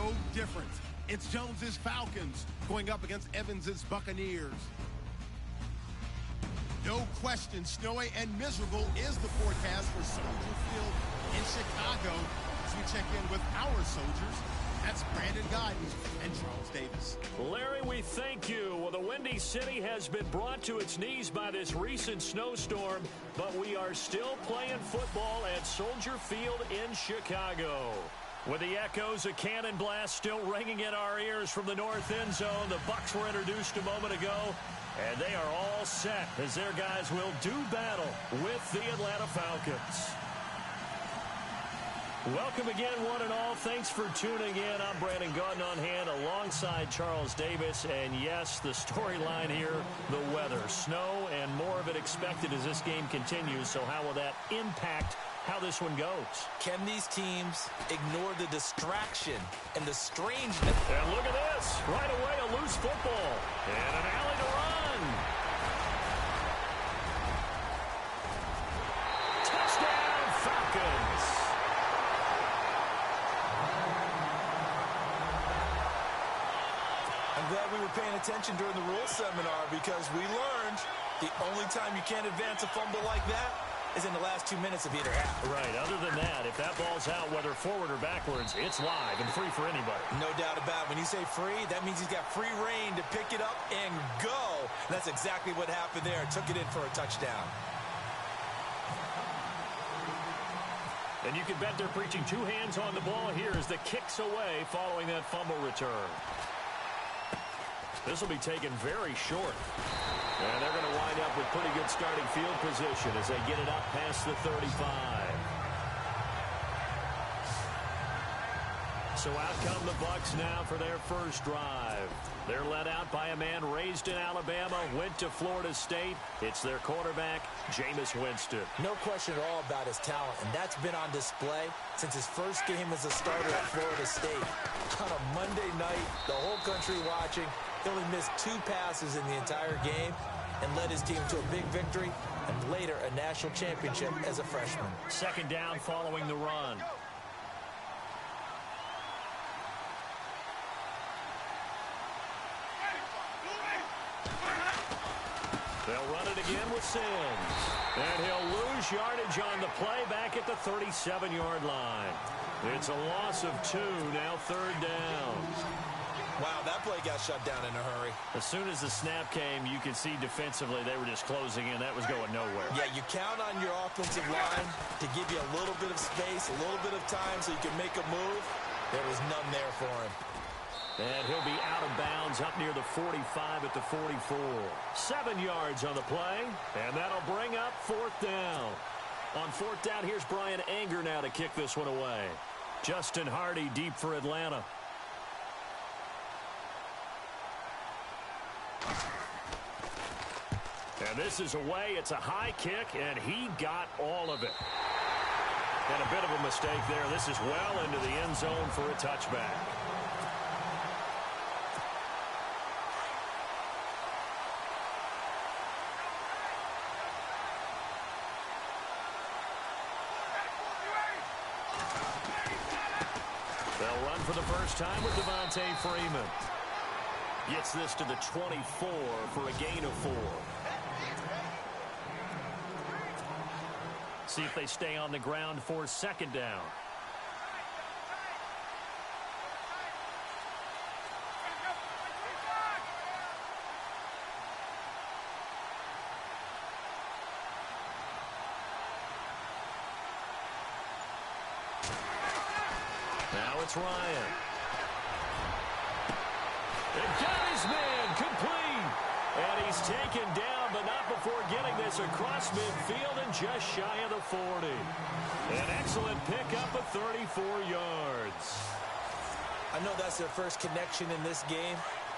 no different. It's Jones's Falcons going up against Evans's Buccaneers. No question, snowy and miserable is the forecast for Soldier Field in Chicago. As we check in with our soldiers, that's Brandon Gaudin and Charles Davis. Larry, we thank you. Well, the Windy City has been brought to its knees by this recent snowstorm, but we are still playing football at Soldier Field in Chicago. With the echoes of cannon blast still ringing in our ears from the north end zone, the Bucs were introduced a moment ago, and they are all set as their guys will do battle with the Atlanta Falcons. Welcome again, one and all. Thanks for tuning in. I'm Brandon Gaudin on hand alongside Charles Davis. And yes, the storyline here, the weather. Snow and more of it expected as this game continues. So how will that impact how this one goes? Can these teams ignore the distraction and the strangeness? And look at this. Right away, a loose football. And an alley to run. Touchdown, Falcons. I'm glad we were paying attention during the rules seminar because we learned the only time you can't advance a fumble like that is in the last 2 minutes of either half. Right. Other than that, if that ball's out, whether forward or backwards, it's live and free for anybody. No doubt about it. When you say free, that means he's got free reign to pick it up and go. And that's exactly what happened there. Took it in for a touchdown. And you can bet they're preaching two hands on the ball here as the kick's away following that fumble return. This will be taken very short. And they're going to wind up with pretty good starting field position as they get it up past the 35. So out come the Bucs now for their first drive. They're led out by a man raised in Alabama, went to Florida State. It's their quarterback, Jameis Winston. No question at all about his talent, and that's been on display since his first game as a starter at Florida State. On a Monday night, the whole country watching. He only missed 2 passes in the entire game and led his team to a big victory and later a national championship as a freshman. Second down following the run. They'll run it again with Sims. And he'll lose yardage on the play back at the 37-yard line. It's a loss of 2, now third down. Wow, that play got shut down in a hurry. As soon as the snap came, you could see defensively they were just closing in. That was going nowhere. Yeah, you count on your offensive line to give you a little bit of space, a little bit of time so you can make a move. There was none there for him. And he'll be out of bounds up near the 45 at the 44. 7 yards on the play, and that'll bring up fourth down. On fourth down, here's Brian Anger now to kick this one away. Justin Hardy deep for Atlanta. And this is away. It's a high kick, and he got all of it. And a bit of a mistake there. This is well into the end zone for a touchback. They'll run for the first time with Devontae Freeman. Gets this to the 24 for a gain of 4. See if they stay on the ground for second down. Now it's Ryan. And got his man complete. And he's taken down, but not before getting this across midfield and just shy of the 40. An excellent pickup of 34 yards. I know that's their first connection in this game,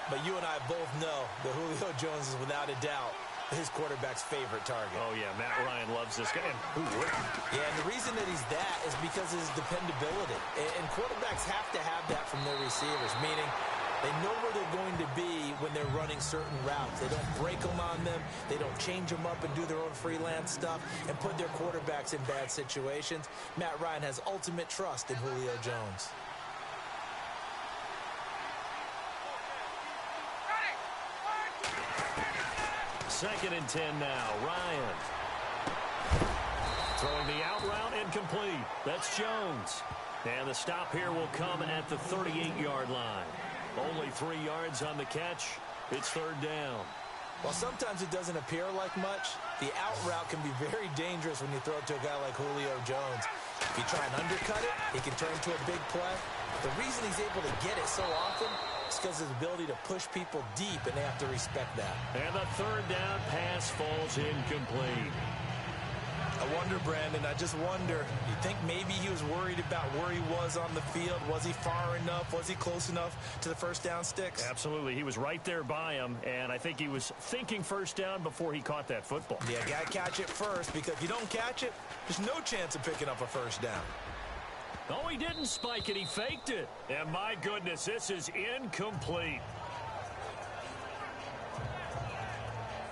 but you and I both know that Julio Jones is without a doubt his quarterback's favorite target. Oh, yeah, Matt Ryan loves this guy. And who wouldn't? Yeah, and the reason that he's that is because of his dependability. And quarterbacks have to have that from their receivers, meaning they know where they're going to be when they're running certain routes. They don't break them on them. They don't change them up and do their own freelance stuff and put their quarterbacks in bad situations. Matt Ryan has ultimate trust in Julio Jones. 2nd and 10 now. Ryan. Throwing the out route incomplete. That's Jones. And the stop here will come at the 38-yard line. Only 3 yards on the catch. It's 3rd down. Well, sometimes it doesn't appear like much. The out route can be very dangerous when you throw it to a guy like Julio Jones. If you try and undercut it, it can turn into a big play. The reason he's able to get it so often is because of his ability to push people deep, and they have to respect that. And the 3rd down pass falls incomplete. I wonder, Brandon, I just wonder, you think maybe he was worried about where he was on the field? Was he far enough? Was he close enough to the first down sticks? Absolutely. He was right there by him, and I think he was thinking first down before he caught that football. Yeah, got to catch it first, because if you don't catch it, there's no chance of picking up a first down. Oh, he didn't spike it. He faked it. And my goodness, this is incomplete.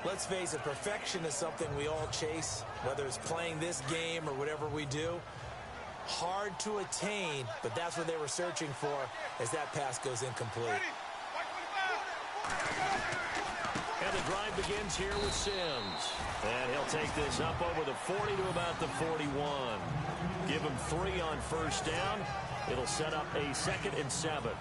Let's face it, perfection is something we all chase, whether it's playing this game or whatever we do. Hard to attain, but that's what they were searching for as that pass goes incomplete. And the drive begins here with Sims. And he'll take this up over the 40 to about the 41. Give him 3 on first down. It'll set up a 2nd and 7.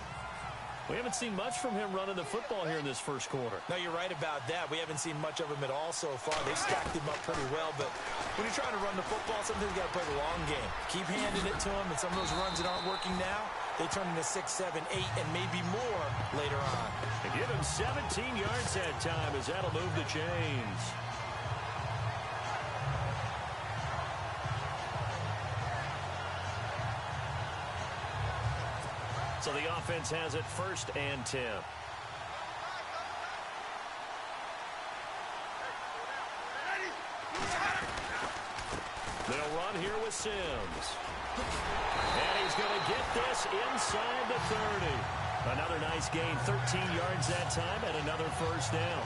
We haven't seen much from him running the football here in this first quarter. No, you're right about that. We haven't seen much of him at all so far. They've stacked him up pretty well, but when you're trying to run the football, sometimes you got to play the long game. Keep handing it to him, and some of those runs that aren't working now, they turn into 6, 7, 8, and maybe more later on. And give him 17 yards that time, as that'll move the chains. So the offense has it 1st and 10. They'll run here with Sims. And he's going to get this inside the 30. Another nice gain, 13 yards that time, and another first down.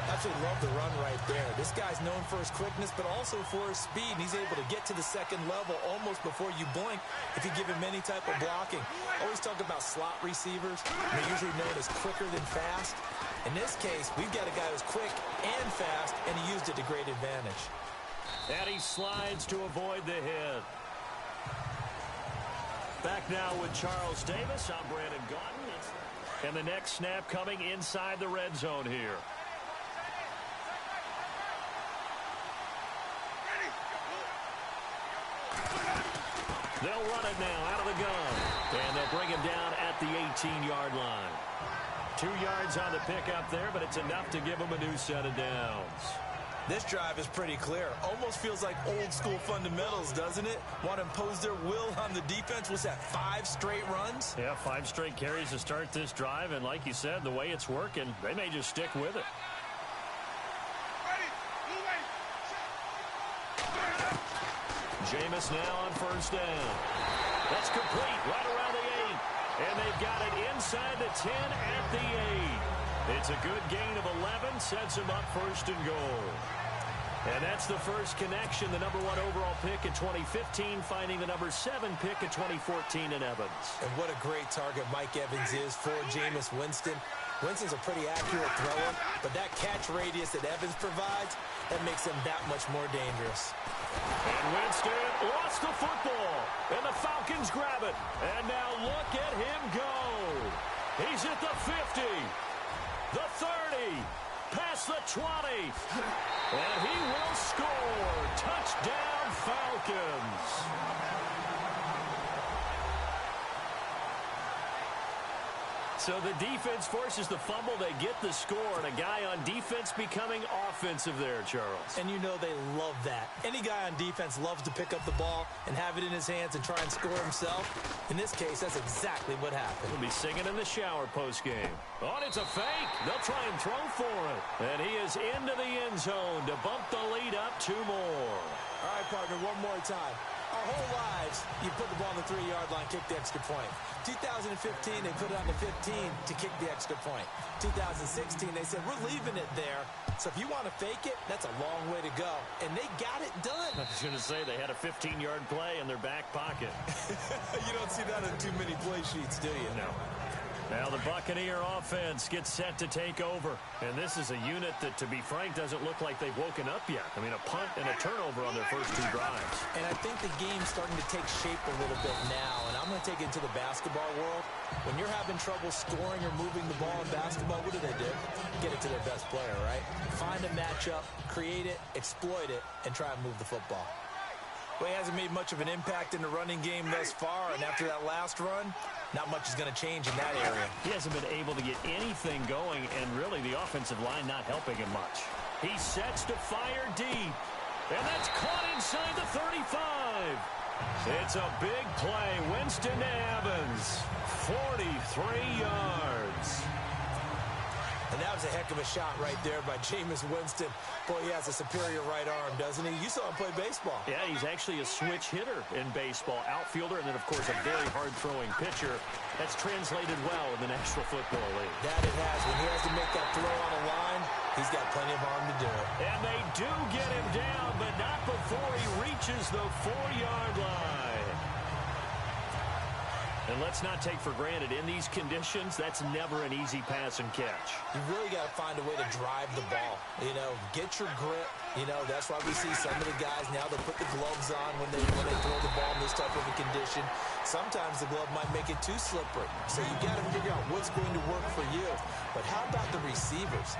Absolutely love the run right there. This guy's known for his quickness, but also for his speed. And he's able to get to the 2nd level almost before you blink if you give him any type of blocking. Always talk about slot receivers. They're usually known as quicker than fast. In this case, we've got a guy who's quick and fast, and he used it to great advantage. And he slides to avoid the hit. Back now with Charles Davis. I'm Brandon Gaudin. And the next snap coming inside the red zone here. They'll run it now out of the gun. And they'll bring him down at the 18-yard line. 2 yards on the pickup there, but it's enough to give him a new set of downs. This drive is pretty clear. Almost feels like old-school fundamentals, doesn't it? Want to impose their will on the defense. Was that 5 straight runs? Yeah, 5 straight carries to start this drive. And like you said, the way it's working, they may just stick with it. Jameis now on first down. That's complete right around the 8. And they've got it inside the 10 at the 8. It's a good gain of 11, sets him up 1st and goal. And that's the first connection, the number 1 overall pick in 2015, finding the number 7 pick in 2014 in Evans. And what a great target Mike Evans is for Jameis Winston. Winston's a pretty accurate thrower, but that catch radius that Evans provides, that makes him that much more dangerous. And Winston lost the football, and the Falcons grab it. And now look at him go. He's at the 50, the 30, past the 20, and he will score. Touchdown, Falcons. So the defense forces the fumble. They get the score, and a guy on defense becoming offensive there, Charles. And you know they love that. Any guy on defense loves to pick up the ball and have it in his hands and try and score himself. In this case, that's exactly what happened. He'll be singing in the shower postgame. Oh, and it's a fake. They'll try and throw for it. And he is into the end zone to bump the lead up 2 more. All right, partner, one more time. Our whole lives, you put the ball on the 3-yard line, kick the extra point. 2015, they put it on the 15 to kick the extra point. 2016, they said, we're leaving it there. So if you want to fake it, that's a long way to go. And they got it done. I was going to say, they had a 15-yard play in their back pocket. You don't see that on too many play sheets, do you? No. Now the Buccaneer offense gets set to take over. And this is a unit that, to be frank, doesn't look like they've woken up yet. I mean, a punt and a turnover on their first 2 drives. And I think the game's starting to take shape a little bit now. And I'm going to take it to the basketball world. When you're having trouble scoring or moving the ball in basketball, what do? Get it to their best player, right? Find a matchup, create it, exploit it, and try and move the football. Well, he hasn't made much of an impact in the running game thus far, and after that last run, not much is going to change in that area. He hasn't been able to get anything going, and really the offensive line not helping him much. He sets to fire deep, and that's caught inside the 35. It's a big play. Winston to Evans, 43 yards. And that was a heck of a shot right there by Jameis Winston. Boy, he has a superior right arm, doesn't he? You saw him play baseball. Yeah, he's actually a switch hitter in baseball. Outfielder, and then, of course, a very hard-throwing pitcher. That's translated well in the National Football League. That it has. When he has to make that throw on a line, he's got plenty of arm to do it. And they do get him down, but not before he reaches the 4-yard line. And let's not take for granted, in these conditions, that's never an easy pass and catch. You really got to find a way to drive the ball. You know, get your grip. You know, that's why we see some of the guys now, they'll put the gloves on when they throw the ball in this type of a condition. Sometimes the glove might make it too slippery. So you got to figure out what's going to work for you. But how about the receivers?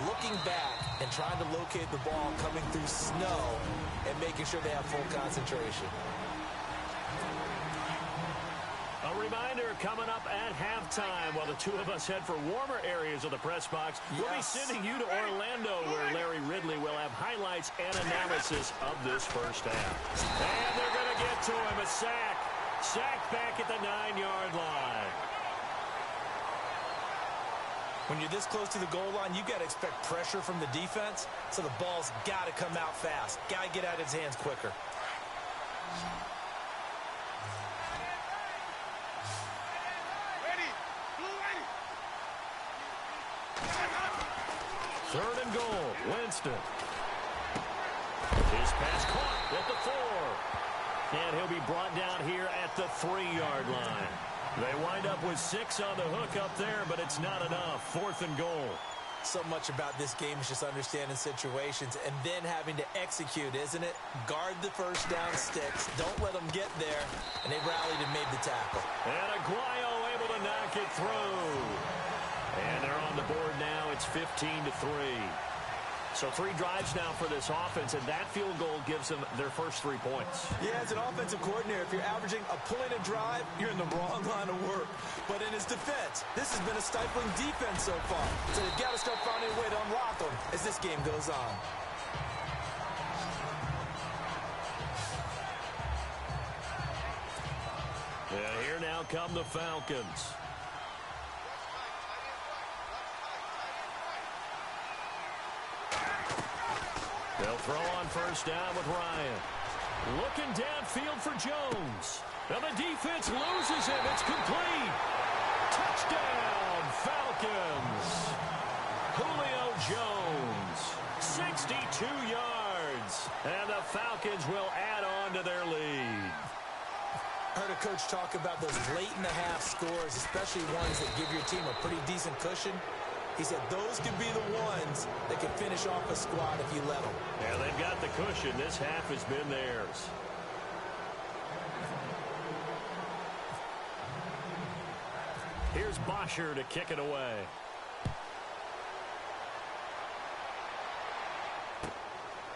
Looking back and trying to locate the ball coming through snow and making sure they have full concentration. A reminder coming up at halftime while the two of us head for warmer areas of the press box. Yes. We'll be sending you to Orlando where Larry Ridley will have highlights and analysis of this first half. And they're going to get to him. A sack. Sack back at the 9-yard line. When you're this close to the goal line, you got to expect pressure from the defense. So the ball's got to come out fast. Got to get out of his hands quicker. Third and goal, Winston. His pass caught at the 4. And he'll be brought down here at the 3-yard line. They wind up with 6 on the hook up there, but it's not enough. 4th and goal. So much about this game is just understanding situations and then having to execute, isn't it? Guard the first down sticks. Don't let them get there. And they rallied and made the tackle. And Aguayo able to knock it through. And they're on the board now. It's 15-3. So 3 drives now for this offense, and that field goal gives them their first 3 points. Yeah, as an offensive coordinator, if you're averaging a point a drive, you're in the wrong line of work. But in his defense, this has been a stifling defense so far. So they've got to start finding a way to unlock them as this game goes on. And here now come the Falcons. They'll throw on first down with Ryan. Looking downfield for Jones. Now the defense loses him. It's complete. Touchdown, Falcons. Julio Jones, 62 yards. And the Falcons will add on to their lead. I heard a coach talk about those late-in-the-half scores, especially ones that give your team a pretty decent cushion. He said those could be the ones that can finish off a squad if you let them. Yeah, they've got the cushion. This half has been theirs. Here's Bosher to kick it away.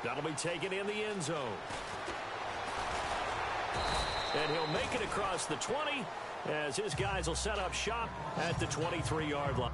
That'll be taken in the end zone. And he'll make it across the 20 as his guys will set up shop at the 23-yard line.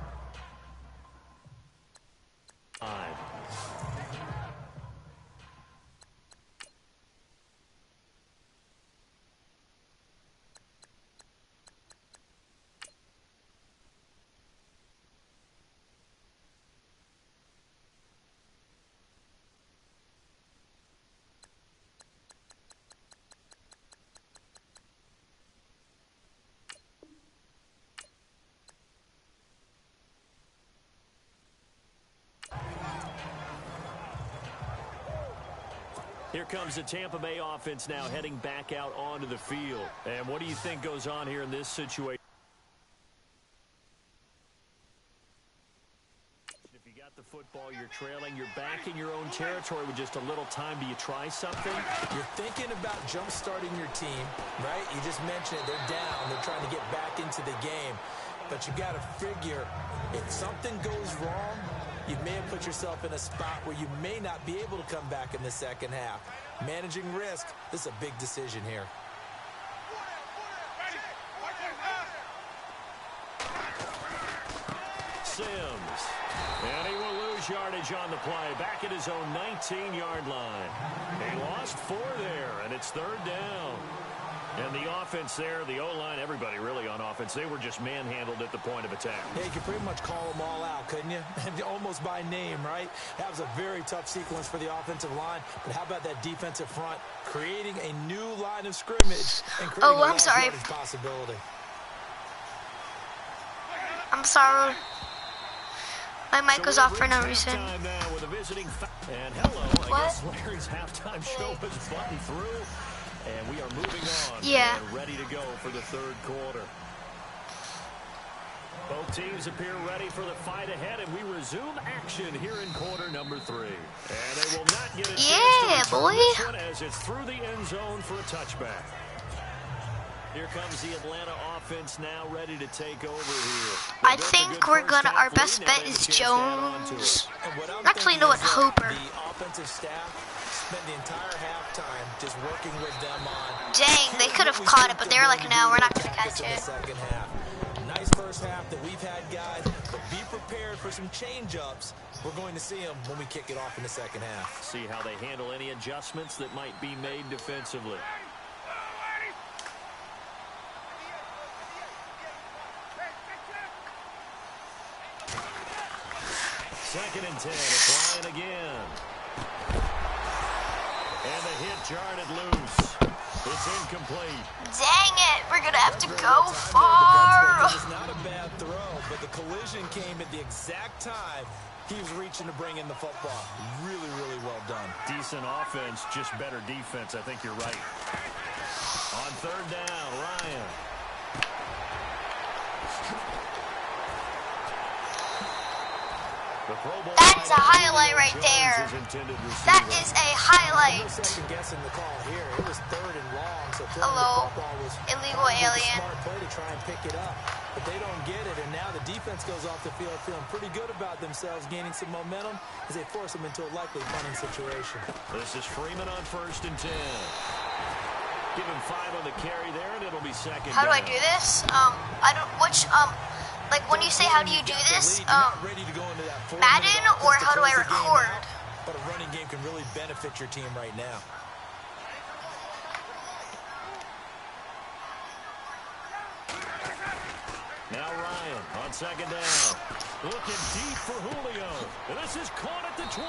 Here comes the Tampa Bay offense now heading back out onto the field. And what do you think goes on here in this situation? football, you're trailing, you're back in your own territory with just a little time. Do you try something? You're thinking about jump-starting your team, right? You just mentioned it. They're down. They're trying to get back into the game. But you got to figure, if something goes wrong, you may have put yourself in a spot where you may not be able to come back in the second half. Managing risk, this is a big decision here. Sims. And he will lose yardage on the play. Back at his own 19-yard line. He lost 4 there, and it's 3rd down. And the offense there, the O-line, everybody really on offense, they were just manhandled at the point of attack. Yeah, you could pretty much call them all out, couldn't you? Almost by name, right? That was a very tough sequence for the offensive line. But how about that defensive front creating a new line of scrimmage and creating a long yardage possibility? I'm sorry. My mic was off for no reason. And hello, I guess Larry's halftime show was buttoned through. And we are moving on. Yeah. And ready to go for the 3rd quarter. Both teams appear ready for the fight ahead, and we resume action here in quarter number 3. And they will not get a chance to return this one as it's through the end zone for a touchback. Here comes the Atlanta offense now ready to take over here. I think we're gonna. Our best bet is Jones. Actually, no, it's Hooper. The offensive staff spent the entire halftime just working with them on. Dang, they could have caught it, but they were like, no, we're not gonna catch it. Second half. Nice first half that we've had, guys, but be prepared for some change-ups. We're going to see them when we kick it off in the second half. See how they handle any adjustments that might be made defensively. Second and 10. It's Ryan again. And the hit jarred it loose. It's incomplete. Dang it. We're going to have to go far. It's not a bad throw, but the collision came at the exact time he was reaching to bring in the football. Really, really well done. Decent offense, just better defense. I think you're right. On 3rd down, Ryan. That's a highlight right there. That is a highlight. Second-guessing the call here. It was 3rd and long, so hello, was illegal alien. Smart play to try and pick it up, but they don't get it, and now the defense goes off the field feeling pretty good about themselves, gaining some momentum as they force them into a likely punting situation. This is Freeman on 1st and 10. Give him 5 on the carry there, and it'll be second. How do I do this? I don't. Like when you say how do you do this? Madden, or how do I record? But a running game can really benefit your team right now. Now Ryan on 2nd down. Looking deep for Julio. This is caught at the 20.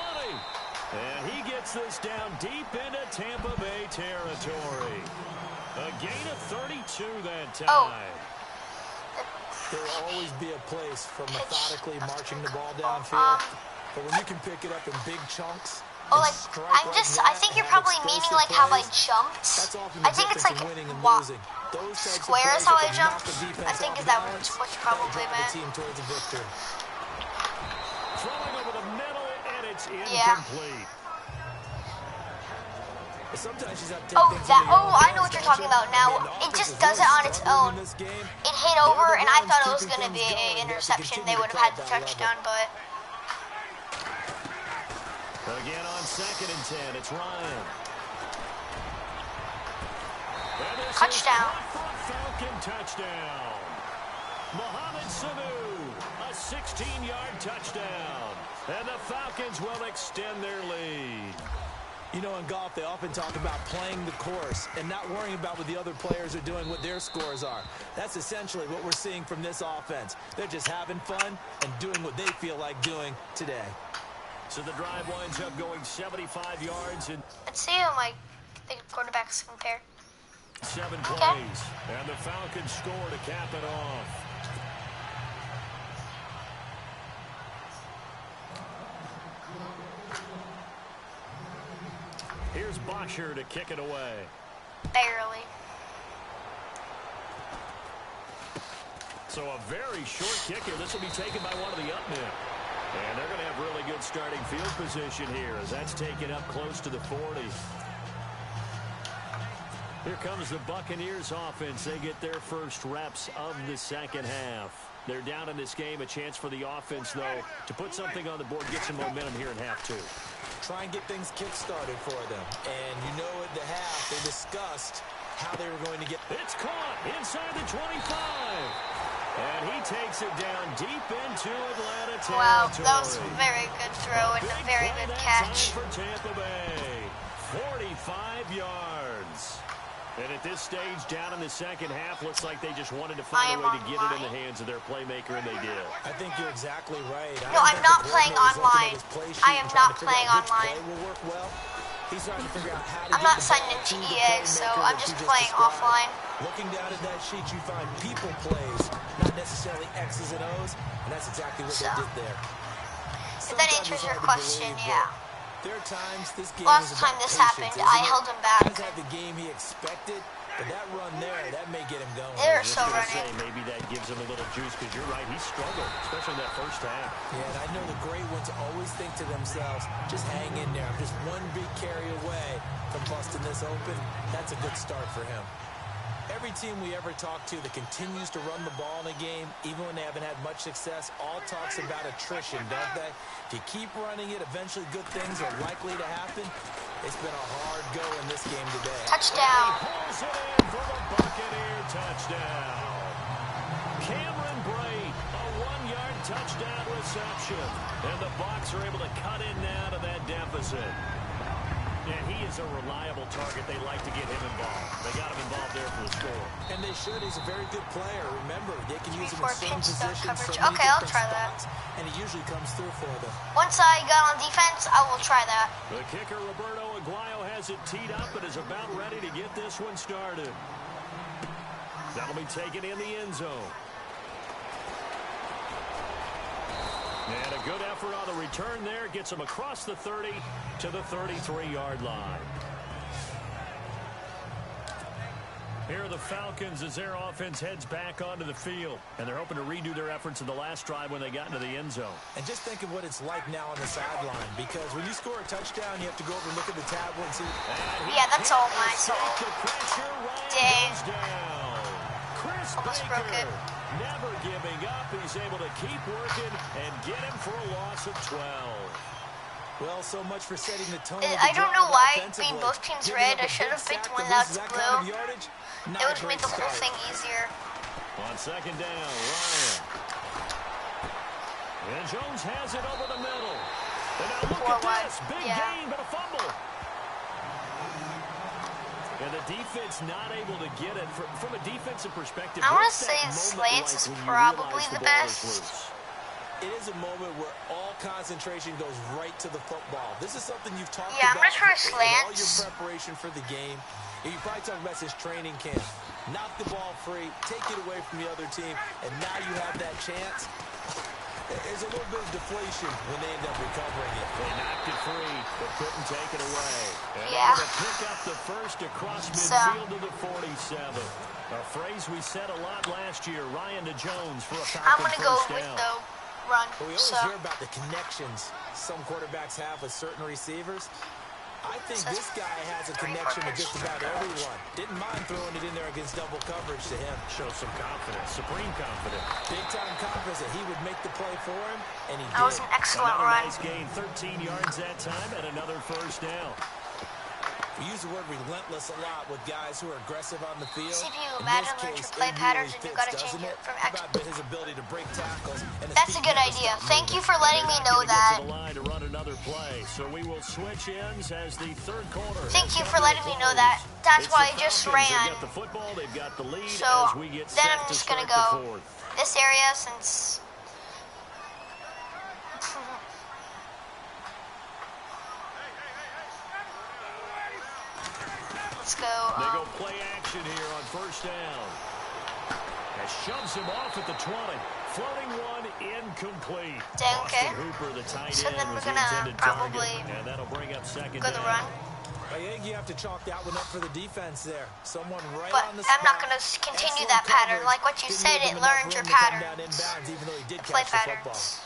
And he gets this down deep into Tampa Bay territory. A gain of 32 that time. Oh. There will always be a place for methodically marching the ball downfield. But when you can pick it up in big chunks. Oh, like, I think you're probably meaning like how I jumped. I think it's like square is how I jumped. I think is that what you probably meant. Throwing over the middle, and it's incomplete. Yeah. Oh, I know what you're talking about now. It just does it on its own. It hit over, and I thought it was going to be an interception. They would have had the touchdown, but... Again on 2nd and 10, it's Ryan. Touchdown. Falcon touchdown. Mohamed Sanu, a 16-yard touchdown. And the Falcons will extend their lead. You know, in golf, they often talk about playing the course and not worrying about what the other players are doing, what their scores are. That's essentially what we're seeing from this offense. They're just having fun and doing what they feel like doing today. So the drive winds up going 75 yards. Let's see how the quarterbacks compare. 7 plays. And the Falcons score to cap it off. Here's Bosher to kick it away. Barely. So a very short kick here. This will be taken by one of the up men. And they're going to have really good starting field position here as that's taken up close to the 40. Here comes the Buccaneers offense. They get their first reps of the second half. They're down in this game. A chance for the offense, though, to put something on the board, get some momentum here in half two. Try and get things kick-started for them. And you know at the half, they discussed how they were going to get... It's caught inside the 25. And he takes it down deep into Atlanta territory. Wow, that was a very good throw and a very good catch. For Tampa Bay, 45 yards. And at this stage, down in the second half, looks like they just wanted to find a way to get it in the hands of their playmaker, and they did. I think you're exactly right. No, I'm not playing online. I am not playing online. I'm not signed into EA, so I'm just playing offline. Looking down at that sheet, you find people plays, not necessarily X's and O's, and that's exactly what they did there. If that answers your question, yeah. There are times this game Last time this happened, I held him back. He had the game he expected, but that run there, that may get him going. They're still running. Maybe that gives him a little juice, because you're right, he struggled, especially in that first half. Yeah, and I know the great ones always think to themselves, just hang in there. I'm just one big carry away from busting this open. That's a good start for him. Every team we ever talk to that continues to run the ball in a game, even when they haven't had much success, all talks about attrition, don't they? If you keep running it, eventually good things are likely to happen. It's been a hard go in this game today. Touchdown. He pulls it in for the Buccaneer touchdown. Cameron Brate, a 1-yard touchdown reception. And the Bucs are able to cut in now to that deficit. And he is a reliable target. They like to get him involved. They got him involved there for the score. And they should. He's a very good player. Remember, they can use him in certain pinch positions. coverage. So okay, I'll try that. And he usually comes through for them. Once I got on defense, I will try that. The kicker, Roberto Aguayo, has it teed up and is about ready to get this one started. That'll be taken in the end zone. And a good effort on the return there. Gets him across the 30 to the 33-yard line. Here are the Falcons as their offense heads back onto the field. And they're hoping to redo their efforts in the last drive when they got into the end zone. And just think of what it's like now on the sideline. Because when you score a touchdown, you have to go over and look at the tablet and see. Yeah, that's all my fault. Dang. Almost broke it. Never giving up. He's able to keep working and get him for a loss of 12. Well, so much for setting the tone. I don't know why being both teams red. I should have picked one that's blue. It would have made the whole thing easier. On second down, Ryan. And Jones has it over the middle. And now look at this. Big gain, but a fumble. And the defense not able to get it. From a defensive perspective, I want to say slants is probably the best. It is a moment where all concentration goes right to the football. This is something you've talked about. Yeah, I'm going to try all your slants. preparation for the game. You probably talk about this training camp. Knock the ball free, take it away from the other team, and now you have that chance. There's a little bit of deflation when they end up recovering it. They knocked it free, but couldn't take it away. And yeah. able to pick up the first across midfield to the 47. A phrase we said a lot last year. Ryan to Jones for a Falcon I'm going to go first with down. the run. Well, we always hear about the connections some quarterbacks have with certain receivers. I think this guy has a connection with just about everyone. Didn't mind throwing it in there against double coverage to him. Shows some confidence, supreme confidence. Big-time confidence that he would make the play for him, and he did. That was an excellent another run. Nice gain, 13 yards that time, and another first down. We use the word relentless a lot with guys who are aggressive on the field. CPU Madden learned your play patterns, and you got to change it from X. His ability to break tackles. That's a good idea. Thank you for letting me know that. To run another play, so we will switch ends as the third quarter. Thank you for letting me know that. That's why I just ran. They've got the football, they've got the lead So as we get then set I'm to just gonna start go the fourth. this area since. Let's go. They go play action here on first down. That shoves him off at the 20. Floating one, incomplete. Dang, okay. Austin Hooper, the tight So end, then we're was the gonna intended probably target, and that'll bring up second go the down. run. I think you have to chalk that one up for the defense there. Someone right But on the I'm not spot. going to continue Excellent that pattern. coverage. Like what you Didn't said, give it him enough learned your room to come down patterns. inbounds, even though he did Play catch the football. patterns.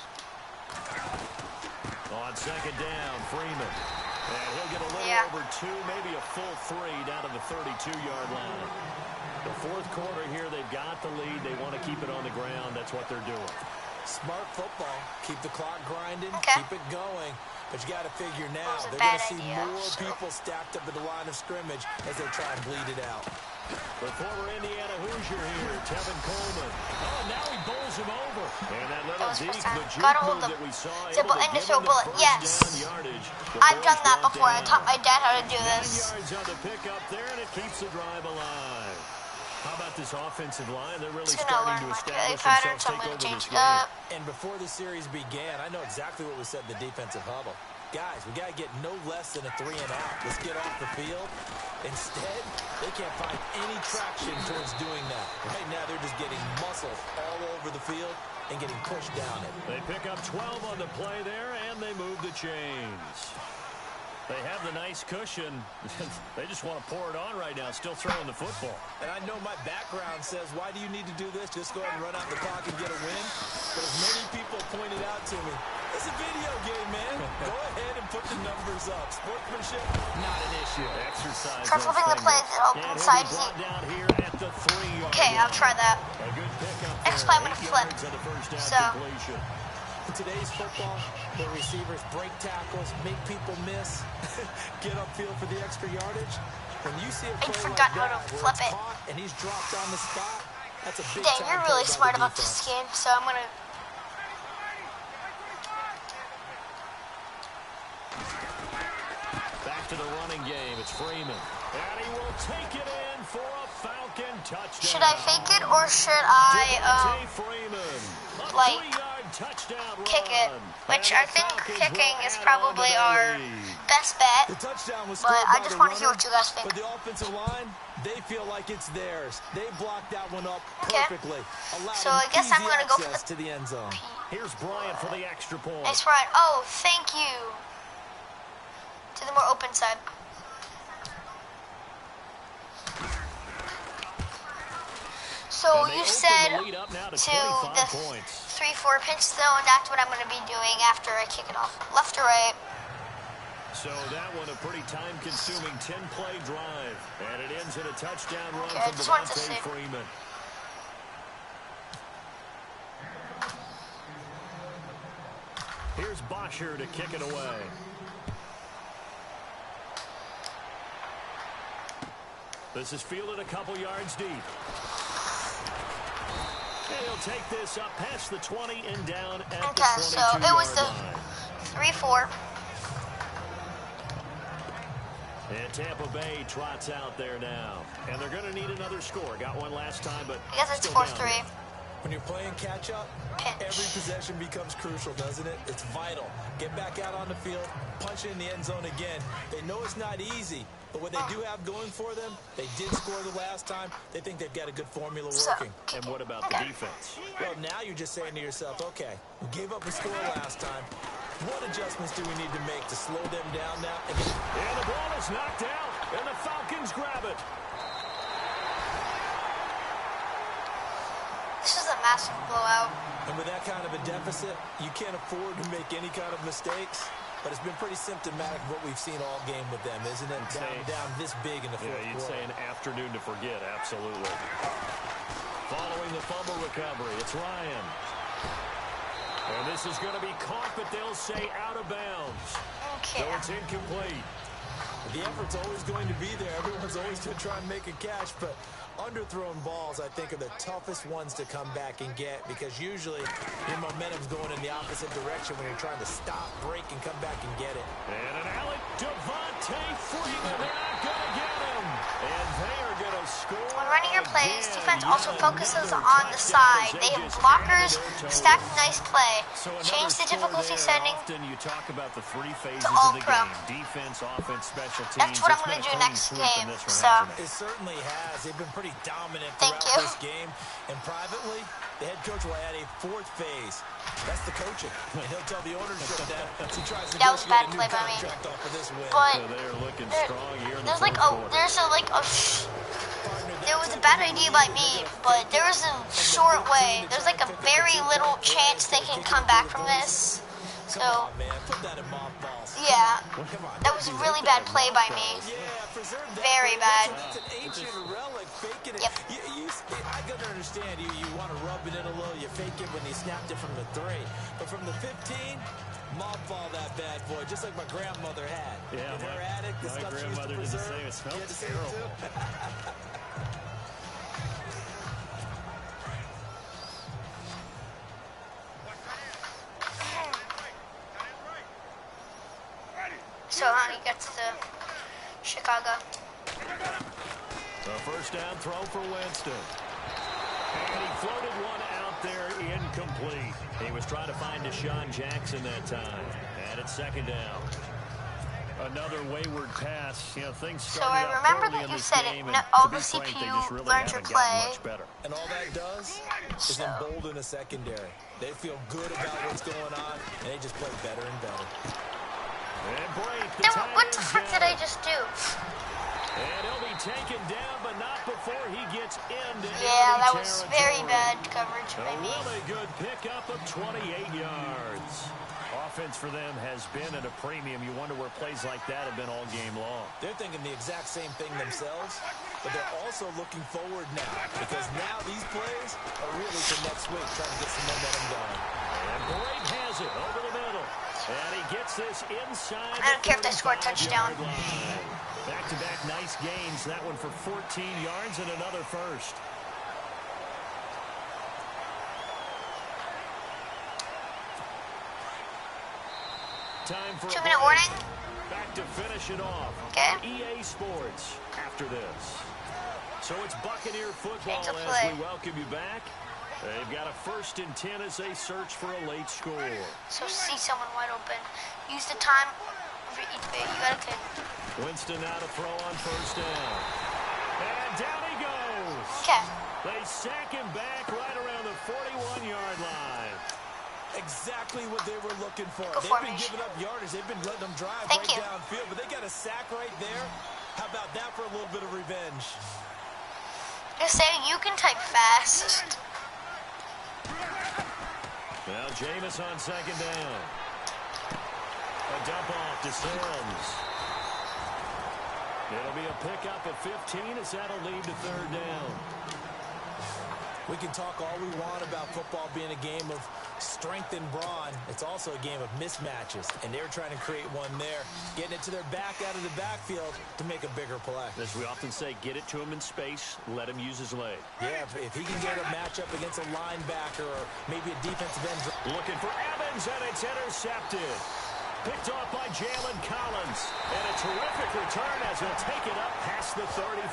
On second down, Freeman. And he'll get a little over 2, maybe a full 3 down to the 32-yard line. The fourth quarter here, they've got the lead. They want to keep it on the ground. That's what they're doing. Smart football. Keep the clock grinding. Okay. Keep it going. But you got to figure now, they're going to see more people stacked up at the line of scrimmage as they try and bleed it out. The former Indiana Hoosier here, Tevin Coleman. Oh, now he bowls him over. And that little deep, the juke move that we saw, able to give him the first down yardage. I've done that before. I taught my dad how to do 9 this. yards on the pickup there, and it keeps the drive alive. How about this offensive line? They're really starting to establish themselves, take over this game. And before the series began, I know exactly what we said in the defensive huddle. Guys, we got to get no less than a 3 and out. Let's get off the field. Instead, they can't find any traction towards doing that. Right now, they're just getting muscles all over the field and getting pushed down it. They pick up 12 on the play there, and they move the chains. They have the nice cushion. They just want to pour it on right now, still throwing the football. And I know my background says, why do you need to do this? Just go ahead and run out the clock and get a win. But as many people pointed out to me, it's a video game, man. Go ahead and put the numbers up. Sportsmanship, not an issue. Exercise. Try flipping the play to open side. Okay, I'll try that. Next play I'm going to flip. So. In today's football, the receivers break tackles, make people miss, get upfield for the extra yardage. When you see a play like that, where it's caught and he's dropped on the spot, that's a big time. Dang, you're really smart about this game, so I'm gonna. Back to the running game. It's Freeman, and he will take it in for a Falcon touchdown. Should I fake it or should I like kick it? Which I think kicking is probably our best bet. The touchdown was but I just want to hear what you guys think. But the offensive line, they feel like it's theirs. They blocked that one up perfectly. So I guess I'm going to go for to the end zone. Here's Bryant for the extra point. Nice, Bryant. Oh, thank you. To the more open side. So you said to the 3-4 pinch zone, that's what I'm going to be doing after I kick it off. Left or right? So that one a pretty time-consuming 10-play drive. And it ends in a touchdown run from Devontae Freeman. Here's Bosher to kick it away. This is fielded a couple yards deep. He'll take this up past the 20 and down at the 22-yard line. So it was the 3-4. And Tampa Bay trots out there now. And they're going to need another score. Got one last time, but I guess it's 4-3. When you're playing catch-up, every possession becomes crucial, doesn't it? It's vital. Get back out on the field, punch it in the end zone again. They know it's not easy, but what they do have going for them, they did score the last time. They think they've got a good formula working. And what about the defense? Well, now you're just saying to yourself, okay, we gave up a score last time. What adjustments do we need to make to slow them down now? And the ball is knocked out, and the Falcons grab it. This is a massive blowout. And with that kind of a deficit, you can't afford to make any kind of mistakes. But it's been pretty symptomatic of what we've seen all game with them, isn't it? Down this big in the fourth quarter. You'd say an afternoon to forget, absolutely. Following the fumble recovery, it's Ryan. And this is going to be caught, but they'll say out of bounds. Okay. So it's incomplete. The effort's always going to be there. Everyone's always going to try and make a catch, but underthrown balls, I think, are the toughest ones to come back and get because usually your momentum's going in the opposite direction when you're trying to stop, break, and come back and get it. And an alley, Devontae Freeman. They're not going to get him. And they are going to score. When running your plays, defense also focuses on the side. They have blockers, stacked nice play. Change the difficulty setting Often you talk about the three phases to all of the pro. game. Defense, offense, special teams. That's what I'm going to do next game. So it certainly has. They've been pretty dominant throughout this game. And privately, the head coach will add a fourth phase. That's the coaching. And he'll tell the ownership that he tries to that was a bad play by me. But they're looking strong here in there was a bad idea by me, but there was a short way. There's like a very little chance they can come back from this. Come on, man. Put that in mothballs. Yeah, that was a really bad play by me. Very bad. It's an ancient relic. Faking it. Yep. I can understand you want to rub it in a little. You fake it when you snapped it from the 3. But from the 15, mothball that bad boy, just like my grandmother had. Yeah, in her attic, the stuff she used to grandmother did the same. It smelled terrible. So he gets to Chicago. A first down throw for Winston. And he floated one out there incomplete. He was trying to find Deshaun Jackson that time. And it's second down. Another wayward pass. You know, things started So I remember that you said it. All the CPU learned your play. And all that does is embolden a secondary. They feel good about what's going on, and they just play better and better. Then what the frick did I just do? And he'll be taken down, but not before he gets into Yeah, that was very bad coverage by A me. really good pickup of 28 yards. Offense for them has been at a premium. You wonder where plays like that have been all game long. They're thinking the exact same thing themselves, but they're also looking forward now, because now these plays are really for next week, trying to get some momentum going. And Brave has it over the middle. And he gets this inside. I don't care if they score a touchdown. Back-to-back nice gains. That one for 14 yards and another first. Time for 2-minute warning. Back to finish it off. Okay. EA Sports after this. So it's Buccaneer football Change of as play. we welcome you back. They've got a 1st and 10 as they search for a late score. So see someone wide open. Use the time for each bit. You got a kid. Winston now to throw on first down. And down he goes. Okay. They sack him back right around the 41-yard line. Exactly what they were looking for. Go They've been formation. giving up yardage. They've been letting them drive Thank right you. downfield, but they got a sack right there. How about that for a little bit of revenge? Just say you can type fast. Now Jameis on second down. A dump off to Sims. It'll be a pickup of 15 as that'll lead to third down. We can talk all we want about football being a game of strength and brawn. It's also a game of mismatches, and they're trying to create one there, getting it to their back out of the backfield to make a bigger play. As we often say, get it to him in space, let him use his leg. Yeah, if he can get a matchup against a linebacker or maybe a defensive end. Looking for Evans, and it's intercepted. Picked off by Jalen Collins. And a terrific return as he'll take it up past the 35.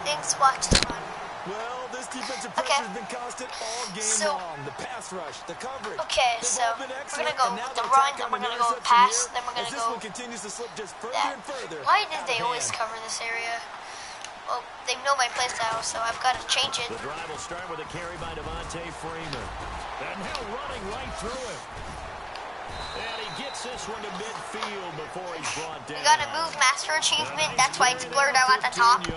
Thanks, watch the run. Well, this defensive pressure has been constant all game long. The pass rush, the coverage. Okay, so we're going to go with the run, then we're going to go with pass, then we're going to go this one continues to slip just further that. and further. Why did they always cover this area? Well, they know my playstyle, so I've got to change it. The drive will start with a carry by Devontae Freeman. And now running right through it. And he gets this one to midfield before he's brought down. We got to move Master Achievement. That's why it's blurred out at the top.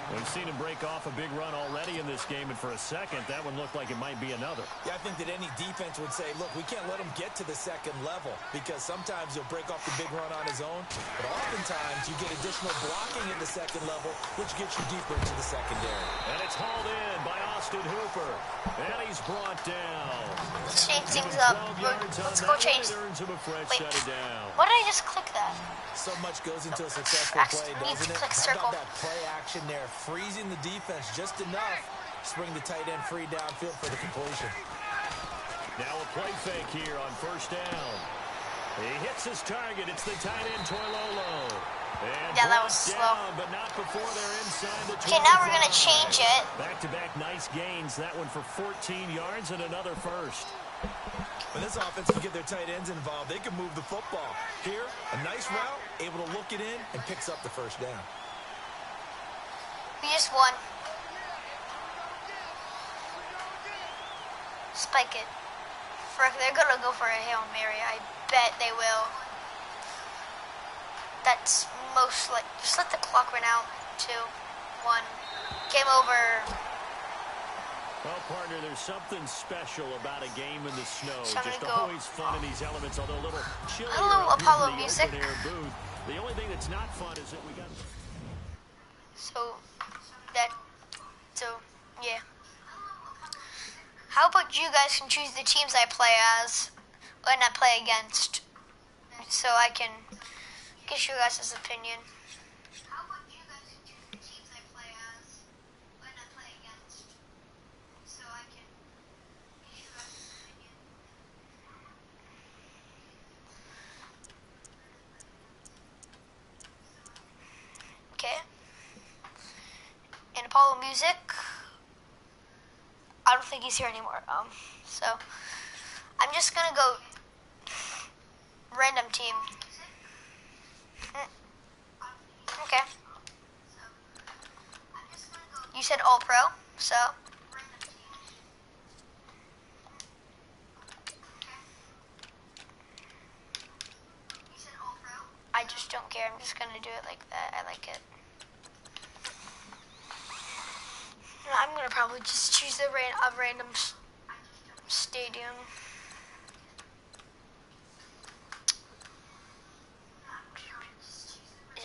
We've seen him break off a big run already in this game, and for a second, that one looked like it might be another. Yeah, I think that any defense would say, look, we can't let him get to the second level, because sometimes he'll break off the big run on his own, but oftentimes you get additional blocking at the second level, which gets you deeper into the secondary. And it's hauled in by Austin Hooper, and he's brought down. Let's change things up. Let's go change. Wait, why did I just click that? So much goes into a successful play, doesn't it? How about that play action there, freezing the defense just enough to bring the tight end free downfield for the completion. Now a play fake here on first down. He hits his target. It's the tight end Toilolo. Yeah, that was slow. But not before they're inside the 25. Okay, now we're going to change it. Back-to-back nice gains. That one for 14 yards and another first. When this offense can get their tight ends involved, they can move the football. Here, a nice route, able to look it in, and picks up the first down. We just won. Spike it. Frick, they're going to go for a Hail Mary. I bet they will. That's most like... Just let the clock run out. 2, 1. Game over. Well, partner, there's something special about a game in the snow. So just always fun in these elements, although a little chillier Hello, up Apollo here in the Music. open air booth. The only thing that's not fun is that we got... Yeah. How about you guys can choose the teams I play as when I play against, so I can get you guys' opinion. How about you guys can choose the teams I play as when I play against, so I can get you guys' opinion. Okay. And Apollo Music. I don't think he's here anymore. So I'm just gonna go random team. Okay. You said all pro, so. I just don't care. I'm just gonna do it like that. I like it. I'm gonna probably just choose a random stadium.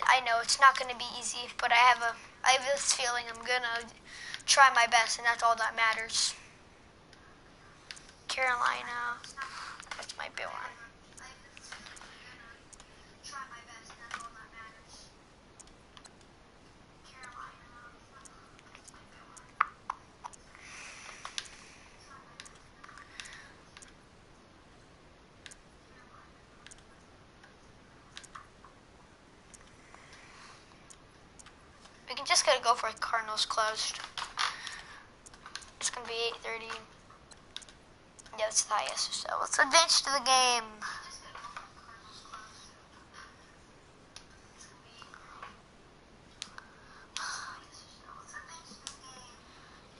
I know it's not gonna be easy, but I have this feeling I'm gonna try my best, and that's all that matters. Carolina, that's my big one. We can just gotta go for Cardinals closed. It's gonna be 8:30. Yeah, that's the highest. So let's advance to the game.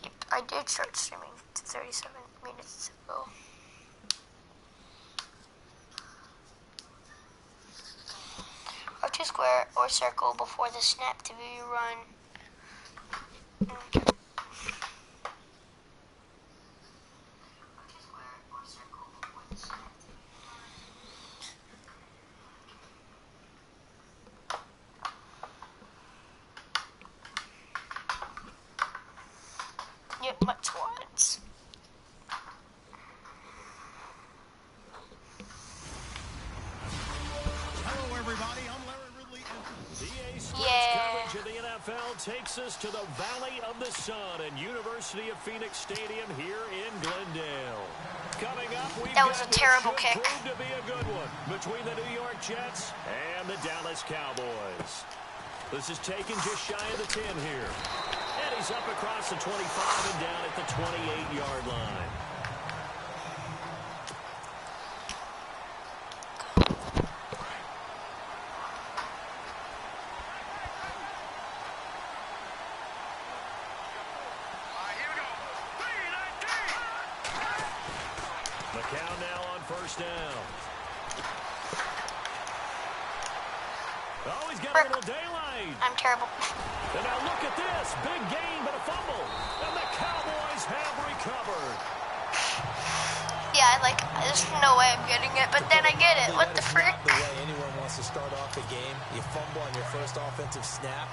Yep, I did start streaming 37 minutes ago. R2 square or circle before the snap to be run. Okay. Yep, much once. Hello, everybody. I'm Larry Ridley. EA Sports coverage of the NFL takes us to the Valley of the Sun and University of Phoenix Stadium here in Glendale. Coming up, that was a terrible kick. Prove to be a good one between the New York Jets and the Dallas Cowboys. This is taken just shy of the 10 here. And he's up across the 25 and down at the 28-yard line. McCown now on first down. Oh, he's got a little daylight. I'm terrible. And now look at this. Big gain, but a fumble. And the Cowboys have recovered. Yeah, there's no way I'm getting it, but then I get it. What the frick? The way anyone wants to start off a game, you fumble on your first offensive snap.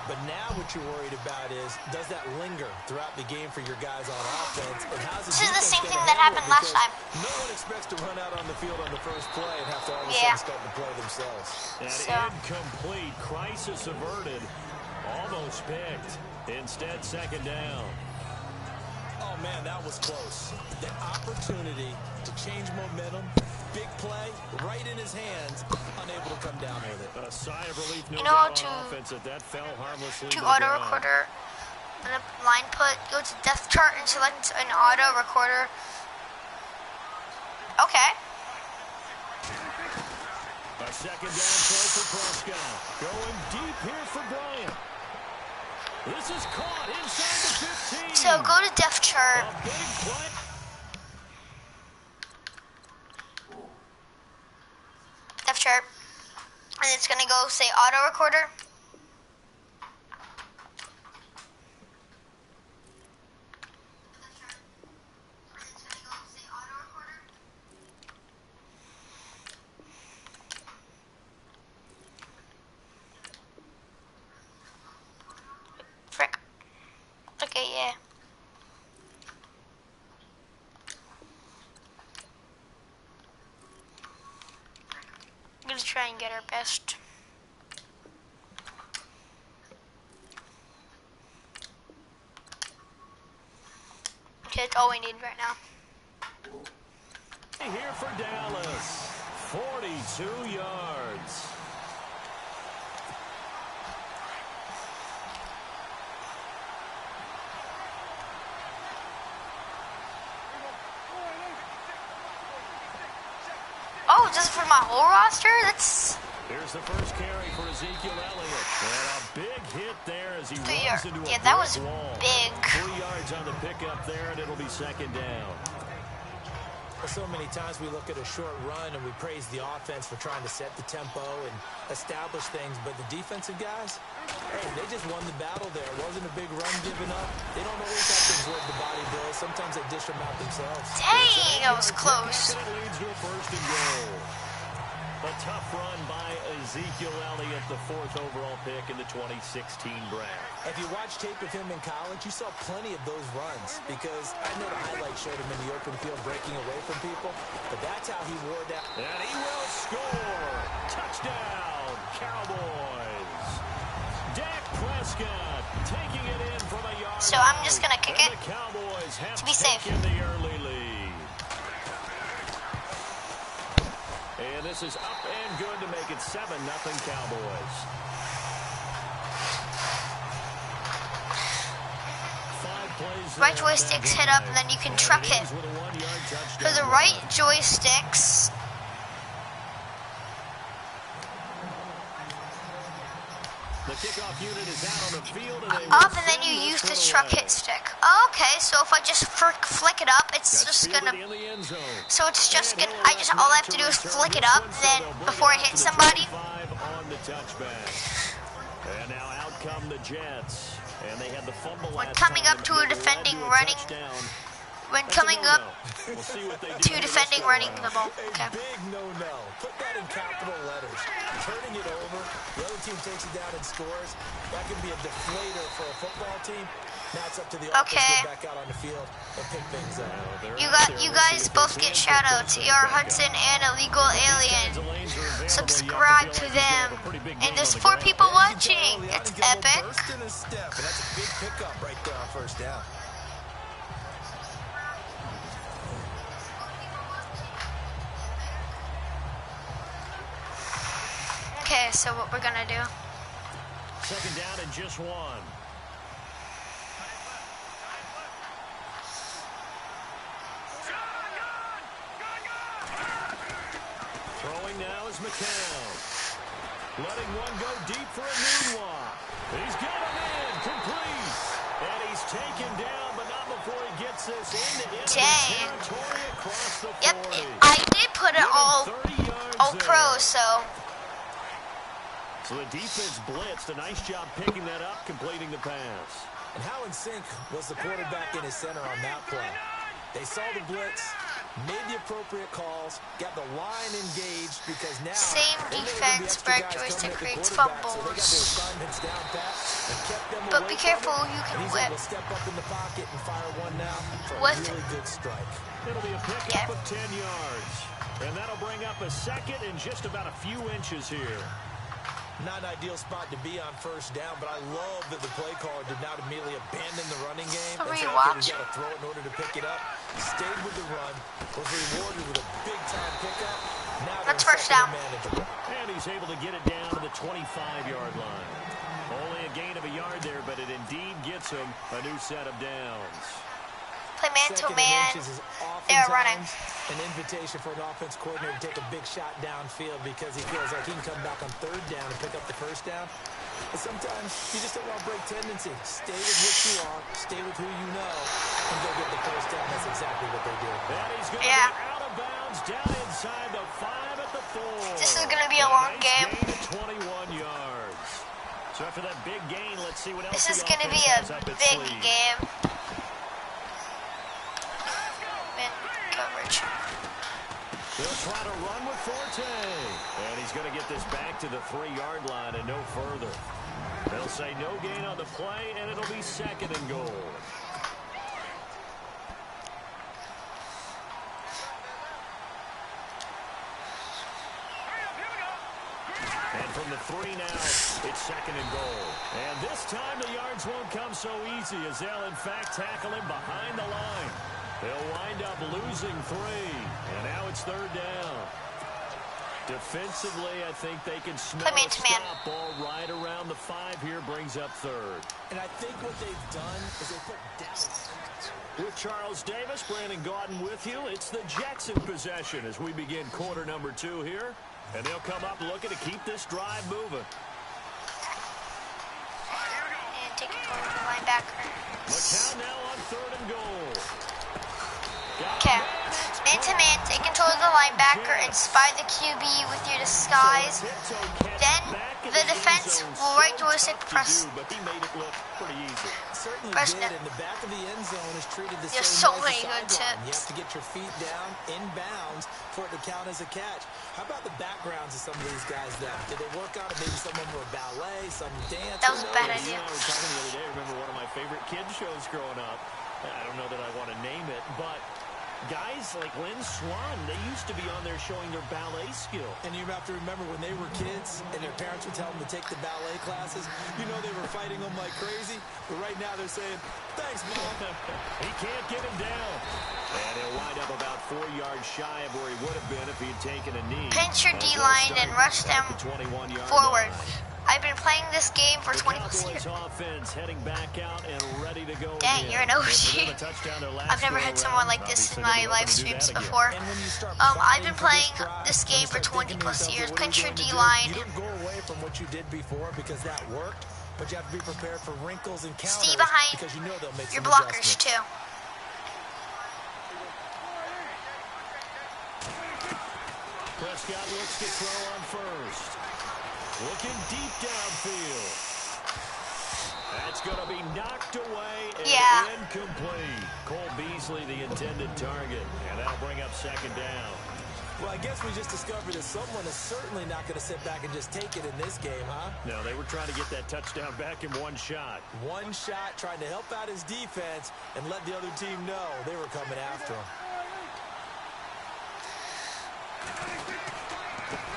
But now what you're worried about is, does that linger throughout the game for your guys on offense? And how's this is the same thing that happened last time. No one expects to run out on the field on the first play and have to all of a sudden start to play themselves. And incomplete. Crisis averted. Almost picked. Instead, second down. Oh, man, that was close. The opportunity to change momentum, big play, right in his hands, unable to come down with it. A sigh of relief, no offense at that fell harmlessly to auto recorder and a line put, go to depth chart and select an auto recorder. Okay. A second down play for Prescott. Going deep here for Bryant. This is caught inside the 15. So go to depth chart. A big play. Depth chart. And it's going to go say auto recorder. try and get our best. Okay, that's all we need right now. Here for Dallas, 42 yards. Oh, just for my whole roster? That's... Here's the first carry for Ezekiel Elliott. And a big hit there as he 3 runs yards. into a Yeah, that was brick wall. big. 3 yards on the pickup there, and it'll be second down. So many times we look at a short run and we praise the offense for trying to set the tempo and establish things, but the defensive guys, hey, they just won the battle there. It wasn't a big run given up. They don't always have to absorb the body blows. Sometimes they dish them out themselves. Dang, that was close. And it leads to a first and goal. A tough run by Ezekiel Elliott, the 4th overall pick in the 2016 draft. If you watch tape of him in college, you saw plenty of those runs because I know the highlights showed him in the open field breaking away from people, but that's how he wore down. And he will score. Touchdown, Cowboys. Dak Prescott taking it in from a yard. So I'm just going to kick it The Cowboys have to be safe. taken the early lead. And this is up and good to make it 7-0 Cowboys. 5 plays. Right joysticks hit up, and then you can truck it. For the right joysticks, the kickoff unit is out on the field, and they up, and then you use the truck hit stick. Okay, so if I just flick it up, it's just gonna. So it's just gonna. All I have to do is flick it up, then before I hit somebody. On the touchback. And now out come the Jets, and they had the fumble. When coming up to a defending running. When coming up to defending running the ball. Okay. Big no-no. Put that in capital letters. Turning it over, the other team takes it down and scores. That can be a deflator for a football team. Now it's up to the offense to get back out on the field and pick things up. You guys both get shout-outs. E.R. Hudson and Illegal Alien. Subscribe to them. And there's 4 people watching. It's epic. First and a step, and that's a big pickup right there on first down. Okay, so what we're gonna do? Second down and just 1. Throwing now is McCown. Letting one go deep for a new one. He's got him in, complete. And he's taken down, but not before he gets this into territory across the 40. Yep, I did put it all pro, so. So the defense blitzed. A nice job picking that up, completing the pass. And how in sync was the quarterback in his center on that play? They saw the blitz, made the appropriate calls, got the line engaged because now same defense, right joystick creates fumbles. But be careful, you can whip. Step up in the pocket and fire one now for a With really good strike. It'll be a pickup of 10 yards. And that'll bring up a second and just about a few inches here. Not an ideal spot to be on first down, but I love that the play caller did not immediately abandon the running game. So and rewatch. got to throw it in order to pick it up. Stayed with the run, was rewarded with a big-time pickup. Now that's first down. Manageable. And he's able to get it down to the 25-yard line. Only a gain of a yard there, but it indeed gets him a new set of downs. Play man-to-man. They're running. An invitation for an offense coordinator to take a big shot downfield because he feels like he can come back on third down and pick up the first down. But sometimes you just don't want to break tendency. Stay with what you are, stay with who you know, and go get the first down. That's exactly what they did. And he's going to get out of bounds, down inside the 5 at the 4. This is going to be a long game. Gain of 21 yards. So after that big gain, let's see what else. This is going to be a big game. Coverage. They'll try to run with Forte. And he's going to get this back to the 3-yard line and no further. They'll say no gain on the play, and it'll be second and goal. from the 3 now. It's 2nd and goal. And this time the yards won't come so easy as they'll, in fact, tackle him behind the line. They'll wind up losing 3. And now it's 3rd down. Defensively, I think they can smell a stop. Ball right around the 5 here, brings up 3rd. And I think what they've done is they put doubt. With Charles Davis, Brandon Gaudin with you. It's the Jets in possession as we begin quarter number 2 here. And they'll come up looking to keep this drive moving. And take it toward the linebacker. McCown now on 3rd and goal. Okay. Man-to-man, take control of the linebacker and spy the QB with your disguise. Then the defense will right joystick press. But he made it look pretty easy. Certainly Press did, it. and the back of the end zone is treated the There's same so way many as the good sideline. You tips. have to get your feet down in bounds for it to count as a catch. How about the backgrounds of some of these guys then? Did they work on it? Maybe some of them were ballet, some dance. That was a bad You idea. know, I was talking the other day. I remember one of my favorite kids shows growing up. I don't know that I want to name it, but guys like Lynn Swan, they used to be on there showing their ballet skill. And you have to remember when they were kids and their parents would tell them to take the ballet classes, you know they were fighting them like crazy. But right now they're saying, thanks, Mom. He can't get him down. And he'll wind up about 4 yards shy of where he would have been if he had taken a knee. Pinch your D-line and rush them forward. I've been playing this game for 20 plus years. Offense heading back out and ready to go. Dang, you're an OG. I've never had someone like this in my live streams before. I've been playing this game for 20 plus years. Pinch your D-line. You don't go away from what you did before because that worked, but you have to be prepared for wrinkles and counters. Stay behind because you know they'll make your some blockers adjustments. too. Prescott looks to throw on first. Looking deep downfield. That's going to be knocked away and incomplete. Cole Beasley, the intended target. And that'll bring up 2nd down. Well, I guess we just discovered that someone is certainly not going to sit back and just take it in this game, huh? No, they were trying to get that touchdown back in one shot. One shot, trying to help out his defense and let the other team know they were coming after him.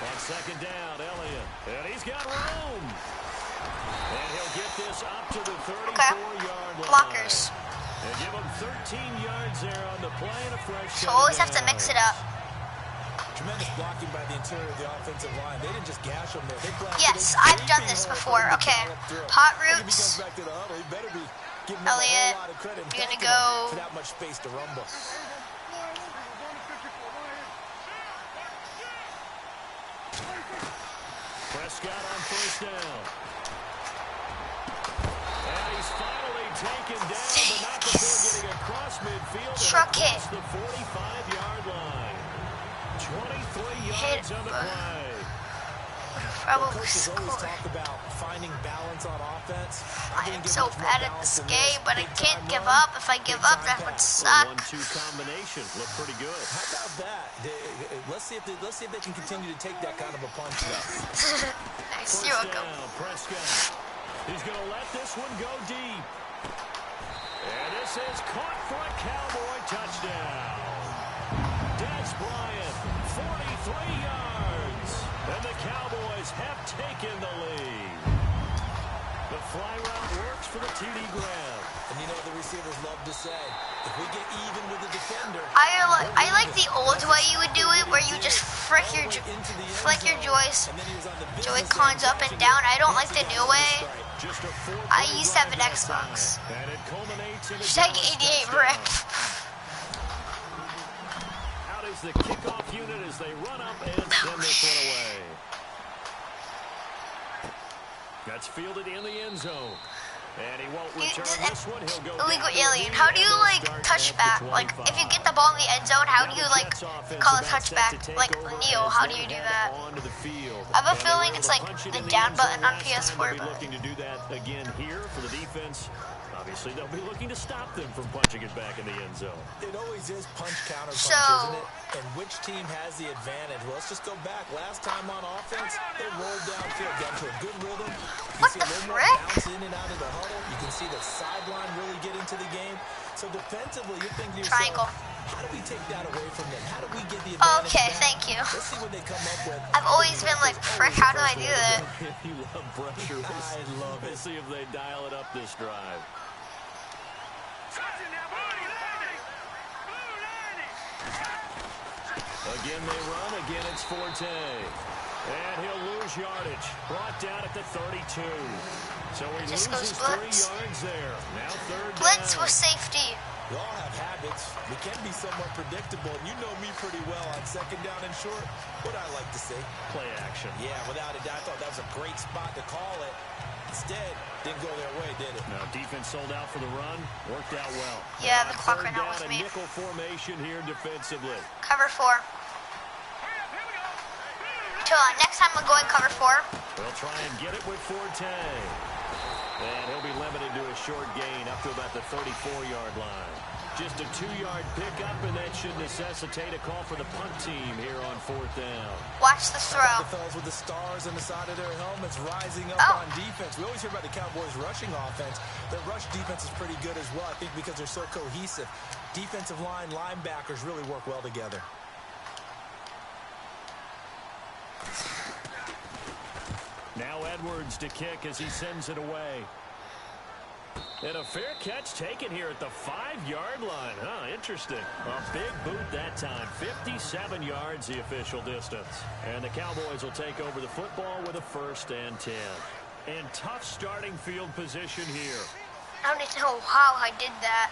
On 2nd down, Elliott. And he's got room. And he'll get this up to the 34-yard line. Blockers. And give him 13 yards there on the play and a fresh So always have to mix it up. Tremendous blocking by the interior of the offensive line. They didn't just gash him there. They blasted Yes, I've done this before. Okay. Hot routes. Elliott, you're going to go. For that much space to rumble. Prescott on 1st down. And he's finally taken down, but not before getting across midfield. Truck and it. across the 45-yard line. 23 yards on the play. Probably Coaches always score. talk about finding balance on offense. I am so bad at this game, but I can't give up. If I give up, that would suck. 1-2 combination look pretty good. How about that? Let's see if they can continue to take that kind of a punch now. Nice, First you're welcome. down, Prescott. He's going to let this one go deep. And this is caught for a Cowboy touchdown. Dez Bryant, 43 yards. And the Cowboys have taken the lead. The fly route works for the TD grab. And you know what the receivers love to say? If we get even with the defender... I like the old way you would do it, where you just flick your Joy-Cons up and down. I don't like the new way. I used to have an Xbox. Hashtag 88 rip. Out is the kickoff unit as they run up and send this one away. That's fielded in the end zone. And he won't return this one. He'll go Illegal alien. How do you like touchback? Like if you get the ball in the end zone, how do you like call a touchback? Like Neo, how do you do that? I have a feeling it's like the down button on PS4. Looking to do that again here for the defense. obviously they'll be looking to stop them from punching it back in the end zone. It always is punch-counter punch, isn't it? And which team has the advantage? Well, let's just go back. Last time on offense, they rolled downfield, got into a good rhythm. You see a little more bounce in and out of the huddle. You can see the sideline really get into the game. So defensively, you're thinking to yourself, triangle. How do we take that away from them? How do we get the advantage Okay, back? thank you. Let's see what they come up with. I've always been like, frick, how do I do that? You love pressure. I love it. Let's see if they dial it up this drive. Again they run. Again it's Forte. And he'll lose yardage. Brought down at the 32. So he Just loses goes 3 blitz. yards there. Now third Blitz down. with safety. We all have habits. We can be somewhat predictable, and you know me pretty well on second down and short. What I like to say? Play action. Yeah, without a doubt. I thought that was a great spot to call it. Instead, didn't go their way, did it? Now defense sold out for the run. Worked out well. Yeah, the clock Third ran out down, with a me. nickel formation here defensively. Cover 4. Next time I'm going cover 4. They'll try and get it with Forte. And he'll be limited to a short gain up to about the 34-yard line. Just a 2-yard pickup, and that should necessitate a call for the punt team here on 4th down. Watch the throw. The fellas with the stars on the side of their helmets rising up on defense. We always hear about the Cowboys' rushing offense. Their rush defense is pretty good as well, I think, because they're so cohesive. Defensive line, linebackers really work well together. Now Edwards to kick as he sends it away. And a fair catch taken here at the 5-yard line. Huh, interesting. A big boot that time. 57 yards the official distance. And the Cowboys will take over the football with a 1st and 10. And tough starting field position here. I don't even know how I did that.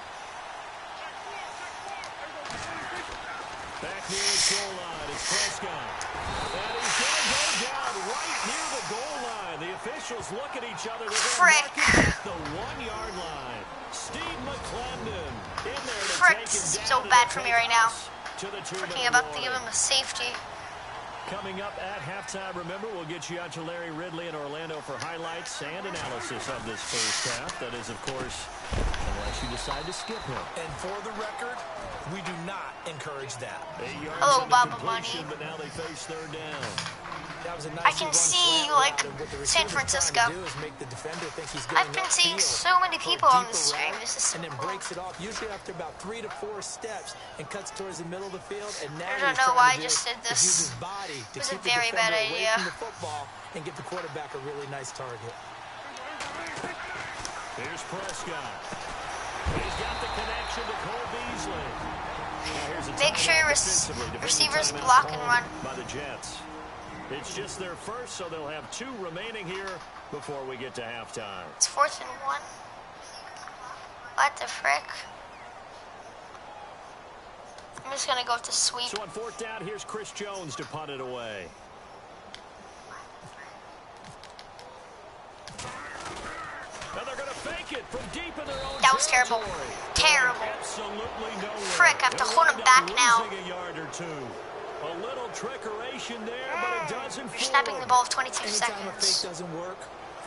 Back near the goal line is Prescott. And he's going to go down right near the goal line. The officials look at each other. Frick. The 1-yard line. Steve McClendon in there to Frick, take this him is down so bad for me right now. to the 2-minute Thinking about to warning. give him a safety. Coming up at halftime, remember, we'll get you out to Larry Ridley in Orlando for highlights and analysis of this first half. That is, of course, unless you decide to skip him. And for the record, we do not encourage that. 8 yards Hello, into Baba completion, Money. but now they face 3rd down. That was a nice I can run see, slant like, route, and what the San receiver's Francisco. trying to do is make the defender think he's getting I've been seeing upfield so many for a people on the deeper stream. route, This is so and then cool. breaks it off, usually after about 3 to 4 steps, and cuts towards the middle of the field. And now I don't he's know trying why to I just did is use this. his body to It was a keep the very bad defender away idea. from the football and give the quarterback a really nice target. Here's Prescott. He's got the connection to Cole Beasley. Now here's a Make sure your defensively. Defensive receivers timeout block and called run. by the Jets. It's just their first, so they'll have 2 remaining here before we get to halftime. It's 4th and 1. What the frick? I'm just gonna go with the sweep. So on 4th down, here's Chris Jones to punt it away. Now they're going to fake it from deep in their own That was terrible. territory. Terrible. Absolutely nowhere. Frick, I have to They'll hold him wind up back now. losing a yard or 2. A little trickeration there, but it doesn't You're fool snapping the them. ball with 22 Anytime a fake seconds. doesn't work,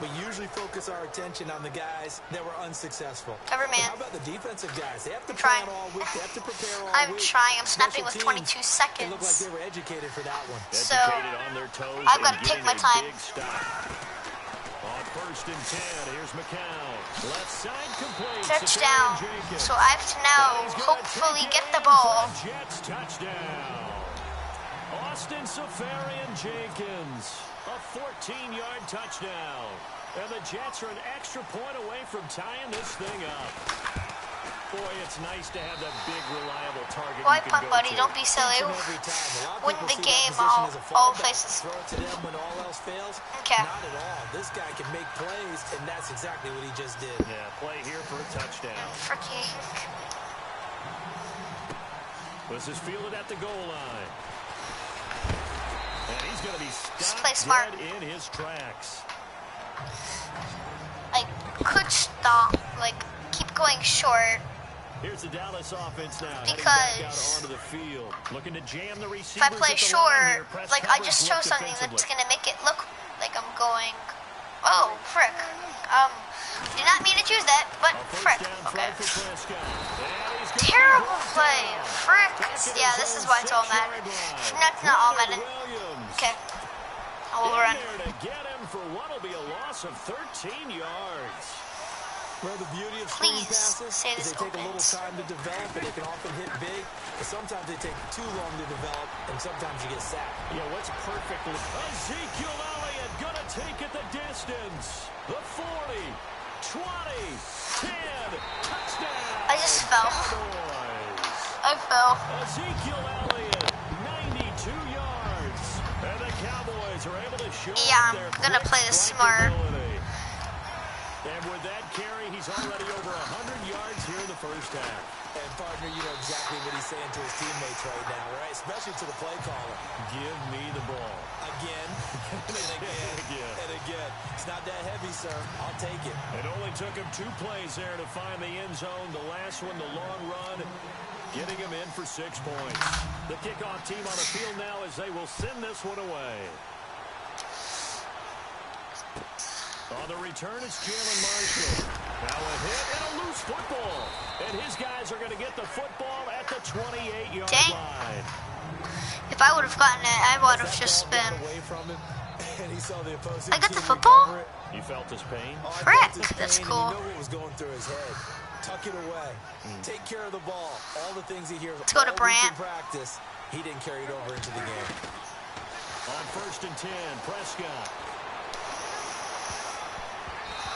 we usually focus our attention on the guys that were unsuccessful. Cover But man. how about the defensive guys? They have to trying. plan all week. They have to prepare all I'm week. trying. I'm snapping Special with 22 teams, seconds. They look like they were educated for that one. So, Educated on their toes I've and got to take getting my a time. big stop. On 1st and 10, here's McCown. Left side complete. touchdown. Safarian-Jenkins. So I have to now And he's gonna hopefully take it get the in ball. for a Jets touchdown. Austin Safarian-Jenkins, a 14-yard touchdown. And the Jets are an extra point away from tying this thing up. Boy, it's nice to have that big, reliable target. Why you can punt, go buddy? to. Don't be silly. Each and every time. A lot of Win people the see that game position all as a fallback. places. Throw it to them when all else fails. Okay. Not at all. This guy can make plays, and that's exactly what he just did. Yeah, play here for a touchdown. Freaking. This is fielded at the goal line. And he's going to be Just play stopped smart. dead in his tracks. I could stop, like, keep going short. Here's the Dallas offense now. Heading Because back out onto the field. Looking to jam the If receivers I play at the line here. short, Press like, I coverage just chose look something defensively. that's going to make it look like I'm going Oh, frick. Did not mean to choose that, but frick. Okay. Terrible play. Frick. Yeah, this is why it's all Madden. That's not all Madden. Okay. I'll run. To get him for what'll be a loss of 13 yards. Well, the beauty of screen Please passes say is this they take a little opens. time to develop, and they can often hit big, but sometimes they take too long to develop, and sometimes you get sacked. Yeah, what's perfectly... Ezekiel Elliott gonna take it the distance. The 40, 20, 10, touchdown. I just fell. Cowboys. I fell. Ezekiel Elliott, 92 yards. And the Cowboys are able to show Yeah, their I'm gonna play this quick smart. ability. And with that carry, he's already over 100 yards here in the first half. And, partner, you know exactly what he's saying to his teammates right now, right? Especially to the play caller. Give me the ball. Again, and again, and again. It's not that heavy, sir. I'll take it. It only took him 2 plays there to find the end zone. The last one, the long run, getting him in for 6 points. The kickoff team on the field now as they will send this one away. On the return, it's Jalen Marshall. Now a hit and a loose football. And his guys are going to get the football at the 28-yard line. If I would have gotten it, I would have That just ball got been... away from him, and he saw the opposing I got the team football? recover it. You felt his pain? Oh, I Frick, felt his that's pain, cool. And you know what was going through his head. Tuck it away. Take care of the ball. All the things he hears Let's go to all week in Brant. practice, he didn't carry it over into the game. On 1st and 10, Prescott.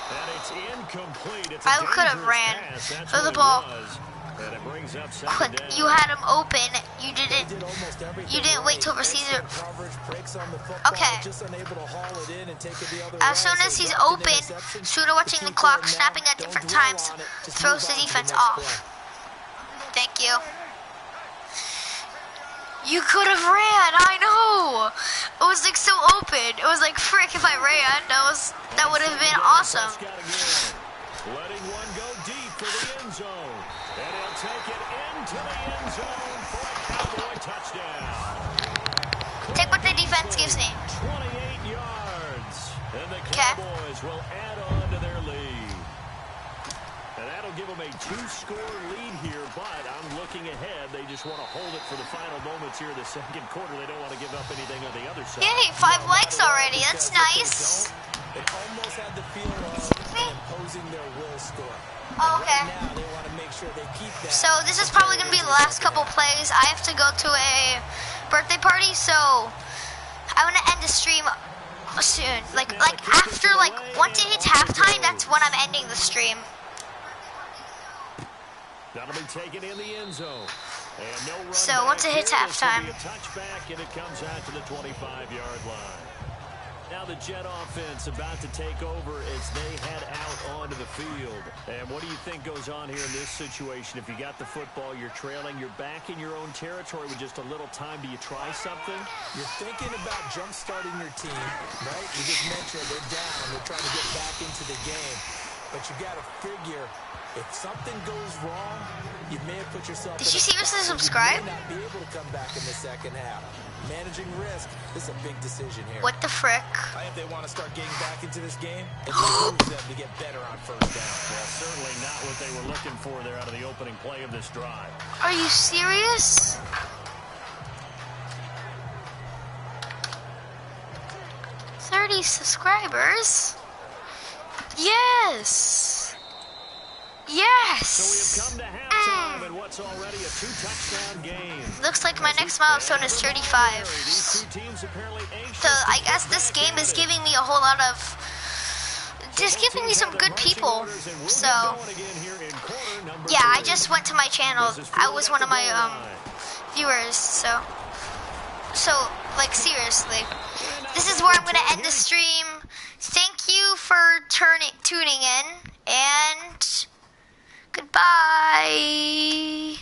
And it's incomplete. It's a I could have dangerous ran pass. That's for what the it ball. was. And it brings up Quick, 2nd down. you had him open. You They didn't. did almost everything You didn't wait till right. receiver. Excellent coverage, breaks on the football, Okay. just unable to haul it in and take it the other As way, soon so as he's dropped an open, interception. shooter watching the Keep clock, going now. snapping at Don't different dwell times, on it. Just throws move the on to defense next off. play. Thank you. You could have ran. I know. It was like so open. It was like frick. If I ran, that would have been awesome. Prescott again. Letting one go deep for the end zone. And he'll take it into the end zone for a Cowboy touchdown. Take what the defense gives me. 28 yards. And the 'Kay. Cowboys will add on to their lead. And that'll give them a 2-score lead here, but I'm looking ahead. They just want to hold it for the final moments here in the 2nd quarter. They don't want to give up anything on the other side. Yay, 5 likes already. That's nice. It almost had the feel of an imposing their will score. Oh, okay. Right now, they want to make sure they keep that. So this is probably going to be the last couple plays. I have to go to a birthday party, so I'm going to end the stream soon. Like after, once it hits halftime, that's when I'm ending the stream. That'll be taken in the end zone. And no run So once it back hits here, this will halftime. be a touchback, and it comes out to the 25-yard line. Now the Jet offense about to take over as they head out onto the field. And what do you think goes on here in this situation? If you got the football, you're trailing, you're back in your own territory with just a little time. Do you try something? You're thinking about jump-starting your team, right? You just mentioned they're down. They're trying to get back into the game. But you got to figure, if something goes wrong, you may have put yourself Did in you a seriously spot where subscribe? You may not be able to come back in the second half. Managing risk is a big decision here. What the frick? If they want to start getting back into this game, it behooves them to get better on first down. Well, certainly not what they were looking for there out of the opening play of this drive. Are you serious? $30 subscribers? Yes! Yes! So we have come to halftime in what's already a 2-touchdown game. Looks like my next milestone is 35. These 2 teams apparently anxious So I to guess get this back game is at it. giving me a whole lot of... Just giving me some good people. So, yeah, I just went to my channel. I was one of my viewers, so like seriously. This is where I'm gonna end the stream. Thank you for tuning in, and goodbye.